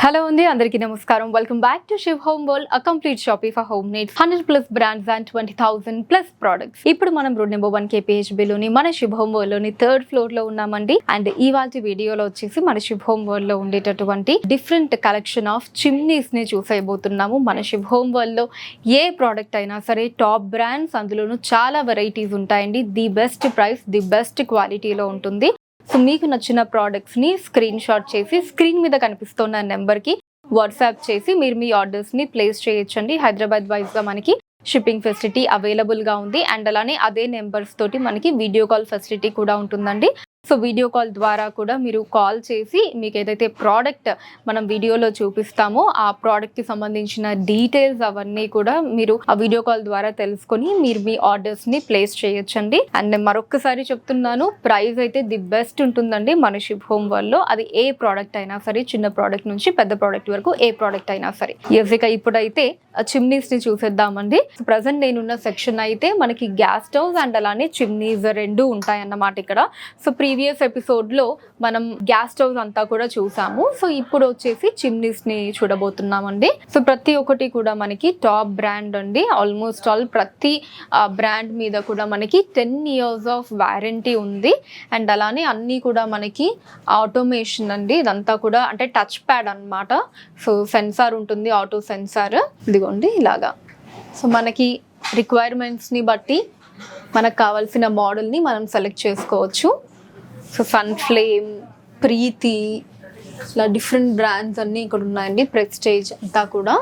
Hello అండి, అందరికీ నమస్కారం. Welcome back to Shiv home world, a complete shopping for home needs. 100+ brands and 20,000+ products. ఇప్పుడు మనం రోడ్ నెంబర్ 1 KPHBలోని మన శివ్ హోమ్ వరల్డ్ లోని 3rd ఫ్లోర్ లో ఉన్నామండి. అండ్ ఇవాల్టి వీడియోలో వచ్చేసి మన శివ్ హోమ్ వరల్డ్ లో ఉండేటటువంటి డిఫరెంట్ కలెక్షన్ ఆఫ్ చిమ్నీస్ ని చూసేయబోతున్నాము. మన శివ్ హోమ్ వరల్డ్ లో ఏ ప్రోడక్ట్ అయినా సరే టాప్ బ్రాండ్స్, అందులోనూ చాలా వెరైటీస్ ఉంటాయండి. The best price, the best క్వాలిటీలో ఉంటుంది. సో మీకు నచ్చిన ప్రోడక్ట్స్ని స్క్రీన్ షాట్ చేసి స్క్రీన్ మీద కనిపిస్తున్న నెంబర్కి వాట్సాప్ చేసి మీరు మీ ఆర్డర్స్ని ప్లేస్ చేయొచ్చండి. హైదరాబాద్ వైజ్గా మనకి షిప్పింగ్ ఫెసిలిటీ అవైలబుల్గా ఉంది. అండ్ అలానే అదే నెంబర్స్ తోటి మనకి వీడియో కాల్ ఫెసిలిటీ కూడా ఉంటుందండి. సో వీడియో కాల్ ద్వారా కూడా మీరు కాల్ చేసి మీకు ఏదైతే ప్రోడక్ట్ మనం వీడియోలో చూపిస్తామో ఆ ప్రోడక్ట్కి సంబంధించిన డీటెయిల్స్ అవన్నీ కూడా మీరు ఆ వీడియో కాల్ ద్వారా తెలుసుకొని మీరు మీ ఆర్డర్స్ని ప్లేస్ చేయొచ్చండి. అండ్ మరొక్కసారి చెప్తున్నాను, ప్రైస్ అయితే ది బెస్ట్ ఉంటుందండి మన శివ్ హోమ్ వరల్డ్లో. అది ఏ ప్రోడక్ట్ అయినా సరే, చిన్న ప్రోడక్ట్ నుంచి పెద్ద ప్రోడక్ట్ వరకు ఏ ప్రోడక్ట్ అయినా సరే. ఇక ఇప్పుడైతే చిమ్నీస్ని చూసేద్దామండి. ప్రజెంట్ నేనున్న సెక్షన్ అయితే మనకి గ్యాస్ స్టవ్స్ అండ్ అలానే చిమ్నీస్ రెండు ఉంటాయన్నమాట ఇక్కడ. సో ప్రీవియస్ ఎపిసోడ్లో మనం గ్యాస్ స్టవ్స్ అంతా కూడా చూసాము. సో ఇప్పుడు వచ్చేసి చిమ్నీస్ని చూడబోతున్నామండి. సో ప్రతి ఒక్కటి కూడా మనకి టాప్ బ్రాండ్ అండి. ఆల్మోస్ట్ ఆల్ ప్రతి బ్రాండ్ మీద కూడా మనకి 10 years ఆఫ్ వారంటీ ఉంది. అండ్ అలానే అన్నీ కూడా మనకి ఆటోమేషన్ అండి. ఇదంతా కూడా అంటే టచ్ ప్యాడ్ అనమాట. సో సెన్సార్ ఉంటుంది, ఆటో సెన్సార్. ఇదిగోండి ఇలాగా. సో మనకి రిక్వైర్మెంట్స్ని బట్టి మనకు కావాల్సిన మోడల్ని మనం సెలెక్ట్ చేసుకోవచ్చు. సో సన్ ఫ్లేమ్, ప్రీతి, ఇలా డిఫరెంట్ బ్రాండ్స్ అన్నీ ఇక్కడ ఉన్నాయండి. ప్రెస్టేజ్ అంతా కూడా.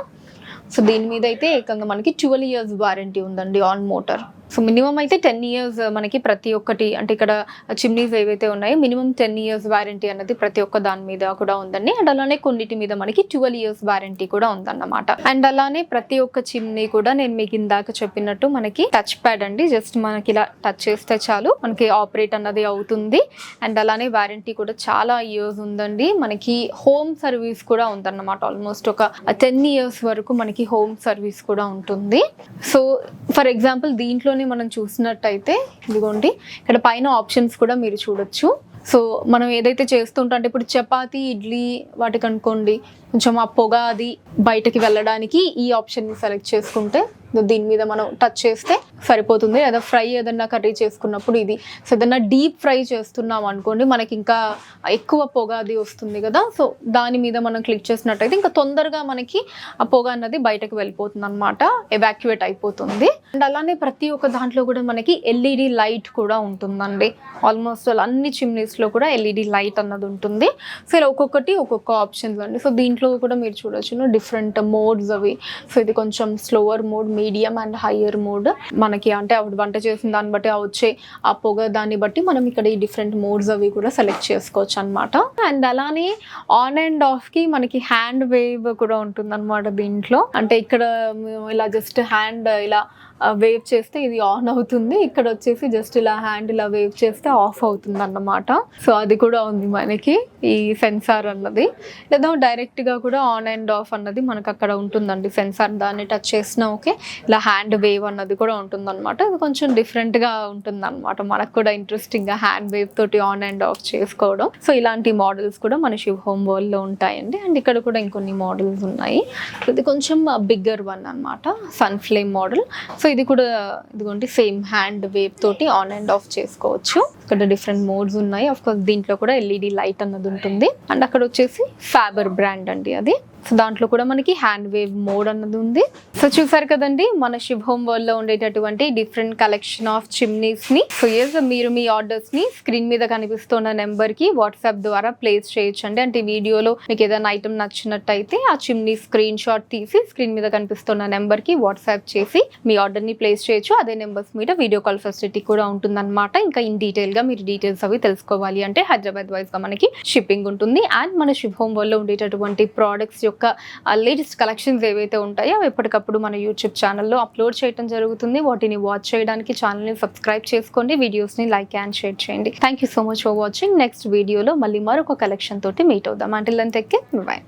సో దీని మీద అయితే ఏకంగా మనకి 12 years వారంటీ ఉందండి ఆన్ మోటార్. సో మినిమం అయితే 10 years మనకి ప్రతి ఒక్కటి, అంటే ఇక్కడ చిమ్నీస్ ఏవైతే ఉన్నాయో మినిమం 10 years వారంటీ అన్నది ప్రతి ఒక్క దాని మీద కూడా ఉందండి. అండ్ అలానే కొన్నిటి మీద మనకి 12 years వారంటీ కూడా ఉందన్నమాట. అండ్ అలానే ప్రతి ఒక్క చిమ్నీ కూడా నేను మీకు ఇందాక చెప్పినట్టు మనకి టచ్ ప్యాడ్ అండి. జస్ట్ మనకి ఇలా టచ్ చేస్తే చాలు మనకి ఆపరేట్ అన్నది అవుతుంది. అండ్ అలానే వారంటీ కూడా చాలా ఇయర్స్ ఉందండి. మనకి హోమ్ సర్వీస్ కూడా ఉందన్నమాట. ఆల్మోస్ట్ ఒక 10 years వరకు మనకి హోమ్ సర్వీస్ కూడా ఉంటుంది. సో ఫర్ ఎగ్జాంపుల్ దీంట్లోనే మనం చూసినట్టయితే ఇదిగోండి ఇక్కడ పైన ఆప్షన్స్ కూడా మీరు చూడొచ్చు. సో మనం ఏదైతే చేస్తుంటే అంటే ఇప్పుడు చపాతీ, ఇడ్లీ వాటికి అనుకోండి కొంచెం ఆ పొగ అది బయటకి వెళ్ళడానికి ఈ ఆప్షన్ని సెలెక్ట్ చేసుకుంటే దీని మీద మనం టచ్ చేస్తే సరిపోతుంది. లేదా ఫ్రై ఏదన్నా కర్రీ చేసుకున్నప్పుడు ఇది. సో ఏదన్నా డీప్ ఫ్రై చేస్తున్నాం అనుకోండి, మనకి ఇంకా ఎక్కువ పొగ అది వస్తుంది కదా. సో దాని మీద మనం క్లిక్ చేసినట్టయితే ఇంకా తొందరగా మనకి ఆ పొగ అన్నది బయటకు వెళ్ళిపోతుంది అనమాట, ఎవాక్యువేట్ అయిపోతుంది. అండ్ అలానే ప్రతి ఒక్క దాంట్లో కూడా మనకి LED లైట్ కూడా ఉంటుందండి. ఆల్మోస్ట్ అన్ని చిమ్నీస్లో కూడా LED లైట్ అన్నది ఉంటుంది. సో ఇలా ఒక్కొక్కటి ఒక్కొక్క ఆప్షన్స్ అండి. సో దీంట్లో కూడా మీరు చూడొచ్చు డిఫరెంట్ మోడ్స్ అవి. సో ఇది కొంచెం slower mode, medium and higher mode. మనకి అంటే అప్పుడు వంట చేసిన దాన్ని బట్టి వచ్చే ఆ పొగ దాన్ని బట్టి మనం ఇక్కడ ఈ డిఫరెంట్ మోడ్స్ అవి కూడా సెలెక్ట్ చేసుకోవచ్చు అనమాట. అండ్ అలానే ఆన్ అండ్ ఆఫ్ కి మనకి హ్యాండ్ వేవ్ కూడా ఉంటుంది అనమాట దీంట్లో. అంటే ఇక్కడ ఇలా జస్ట్ హ్యాండ్ ఇలా వేవ్ చేస్తే ఇది ఆన్ అవుతుంది. ఇక్కడ వచ్చేసి జస్ట్ ఇలా హ్యాండ్ ఇలా వేవ్ చేస్తే ఆఫ్ అవుతుంది అన్నమాట. సో అది కూడా ఉంది మనకి ఈ సెన్సార్ అన్నది. లేదా డైరెక్ట్గా కూడా ఆన్ అండ్ ఆఫ్ అన్నది మనకు అక్కడ ఉంటుందండి సెన్సార్. దాన్ని టచ్ చేసినా ఓకే, ఇలా హ్యాండ్ వేవ్ అన్నది కూడా ఉంటుంది అనమాట. ఇది కొంచెం డిఫరెంట్గా ఉంటుంది అనమాట. మనకు కూడా ఇంట్రెస్టింగ్గా హ్యాండ్ వేవ్ తోటి ఆన్ అండ్ ఆఫ్ చేసుకోవడం. సో ఇలాంటి మోడల్స్ కూడా మన శివ్ హోమ్ వరల్డ్లో ఉంటాయండి. అండ్ ఇక్కడ కూడా ఇంకొన్ని మోడల్స్ ఉన్నాయి. ఇది కొంచెం బిగ్గర్ వన్ అనమాట, సన్ ఫ్లేమ్ మోడల్. సో ఇది కూడా ఇదిగోండి సేమ్ హ్యాండ్ వేవ్ తోటి ఆన్ అండ్ ఆఫ్ చేసుకోవచ్చు. ఇక్కడ డిఫరెంట్ మోడ్స్ ఉన్నాయి. ఆఫ్ కోర్స్ దీంట్లో కూడా LED లైట్ అన్నది ఉంటుంది. అండ్ అక్కడ వచ్చేసి ఫ్యాబర్ బ్రాండ్ అండి అది. సో దాంట్లో కూడా మనకి హ్యాండ్ వేవ్ మోడ్ అన్నది ఉంది. సో చూసారు కదండి మన శివ్ హోమ్ వరల్డ్ లో ఉండేటటువంటి డిఫరెంట్ కలెక్షన్ ఆఫ్ చిమ్నీస్ ని. సో మీరు మీ ఆర్డర్స్ ని స్క్రీన్ మీద కనిపిస్తున్న నెంబర్ కి వాట్సాప్ ద్వారా ప్లేస్ చేయొచ్చండి. అంటే వీడియోలో మీకు ఏదైనా ఐటమ్ నచ్చినట్టయితే ఆ చిమ్నీ స్క్రీన్ షాట్ తీసి స్క్రీన్ మీద కనిపిస్తున్న నెంబర్ కి వాట్సాప్ చేసి మీ ఆర్డర్ ని ప్లేస్ చేయొచ్చు. అదే నెంబర్స్ మీద వీడియో కాల్ ఫెసిలిటీ కూడా ఉంటుందన్నమాట. ఇంకా ఇన్ డీటెయిల్ గా మీరు డీటెయిల్స్ అవి తెలుసుకోవాలి అంటే హైదరాబాద్ వైజ్ గా మనకి షిప్పింగ్ ఉంటుంది. అండ్ మన శివ్ హోమ్ వరల్డ్ లో ఉండేటటువంటి ప్రోడక్ట్స్ యొక్క లేటెస్ట్ కలెక్షన్స్ ఏవైతే ఉంటాయో ఎప్పటికప్పుడు మన యూట్యూబ్ ఛానల్లో అప్లోడ్ చేయడం జరుగుతుంది. వాటిని వాచ్ చేయడానికి ఛానల్ని సబ్స్క్రైబ్ చేసుకోండి, వీడియోస్ని లైక్ అండ్ షేర్ చేయండి. Thank you so much for watching. Next వీడియోలో మళ్ళీ మరొక కలెక్షన్ తోటి మీట్ అవుదాం. Until then take care, by.